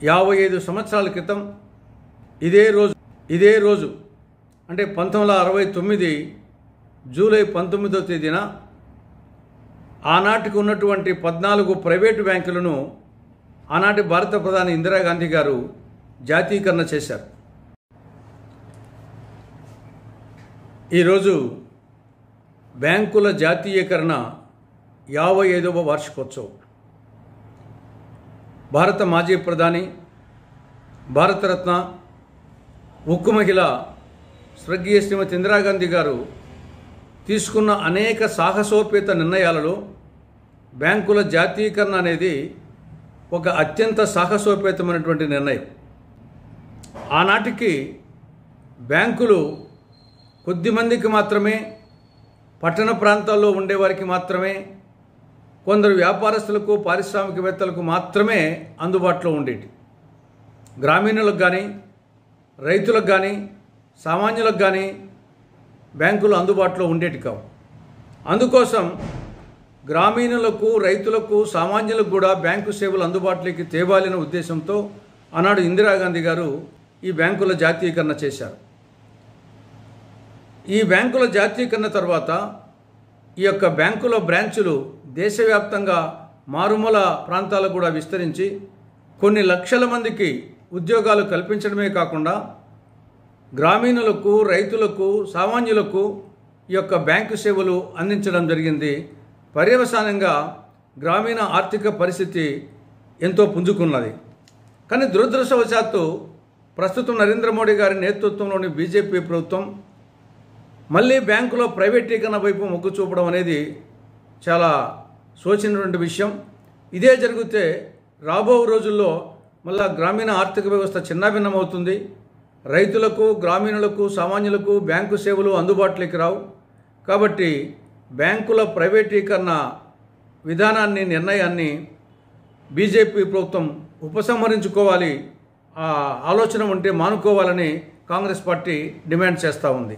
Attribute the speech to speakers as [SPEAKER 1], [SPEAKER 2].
[SPEAKER 1] 55 సంవత్సరాల క్రితం ఇదే రోజు అంటే 1969 జూలై 19వ తేదీన ఆనాటికి ఉన్నటువంటి 14 ప్రైవేటు బ్యాంకులను ఆనాటి భారత ప్రధాని ఇందిరాగాంధీ గారు జాతీయకరణ చేశారు. ఈరోజు బ్యాంకుల జాతీయకరణ 55వ వార్షికోత్సవం. భారత మాజీ ప్రధాని, భారతరత్న, ఉక్కు మహిళ స్వర్గీయ శ్రీమతి ఇందిరాగాంధీ గారు తీసుకున్న అనేక సాహసోపేత నిర్ణయాలలో బ్యాంకుల జాతీయకరణ అనేది ఒక అత్యంత సాహసోపేతమైనటువంటి నిర్ణయం. ఆనాటికి బ్యాంకులు కొద్దిమందికి మాత్రమే, పట్టణ ప్రాంతాల్లో ఉండేవారికి మాత్రమే, కొందరు వ్యాపారస్తులకు, పారిశ్రామికవేత్తలకు మాత్రమే అందుబాటులో ఉండేవి. గ్రామీణులకు కానీ, రైతులకు కానీ, సామాన్యులకు కానీ బ్యాంకులు అందుబాటులో ఉండేవి కావు. అందుకోసం గ్రామీణులకు, రైతులకు, సామాన్యులకు కూడా బ్యాంకు సేవలు అందుబాటులోకి తేవాలనే ఉద్దేశంతో ఆనాడు ఇందిరాగాంధీ గారు ఈ బ్యాంకుల జాతీయకరణ చేశారు. ఈ బ్యాంకుల జాతీయకరణ తర్వాత ఈ యొక్క బ్యాంకుల బ్రాంచులు దేశవ్యాప్తంగా మారుమూల ప్రాంతాలకు కూడా విస్తరించి కొన్ని లక్షల మందికి ఉద్యోగాలు కల్పించడమే కాకుండా గ్రామీణులకు, రైతులకు, సామాన్యులకు ఈ యొక్క బ్యాంకు సేవలు అందించడం జరిగింది. పర్యవసానంగా గ్రామీణ ఆర్థిక పరిస్థితి ఎంతో పుంజుకున్నది. కానీ దురదృష్టవశాత్తు ప్రస్తుతం నరేంద్ర మోడీ గారి నేతృత్వంలోని బీజేపీ ప్రభుత్వం మళ్ళీ బ్యాంకులో ప్రైవేటీకరణ వైపు మొగ్గు చూపడం అనేది చాలా శోచనీయమైన విషయం. ఇదే జరిగితే రాబో రోజుల్లో మళ్ళా గ్రామీణ ఆర్థిక వ్యవస్థ చిన్నాభిన్నమవుతుంది. రైతులకు, గ్రామీణులకు, సామాన్యులకు బ్యాంకు సేవలు అందుబాటులోకి రావు. కాబట్టి బ్యాంకుల ప్రైవేటీకరణ విధానాన్ని, నిర్ణయాన్ని బీజేపీ ప్రభుత్వం ఉపసంహరించుకోవాలి, ఆ ఆలోచన ఉంటే మానుకోవాలని కాంగ్రెస్ పార్టీ డిమాండ్ చేస్తూ ఉంది.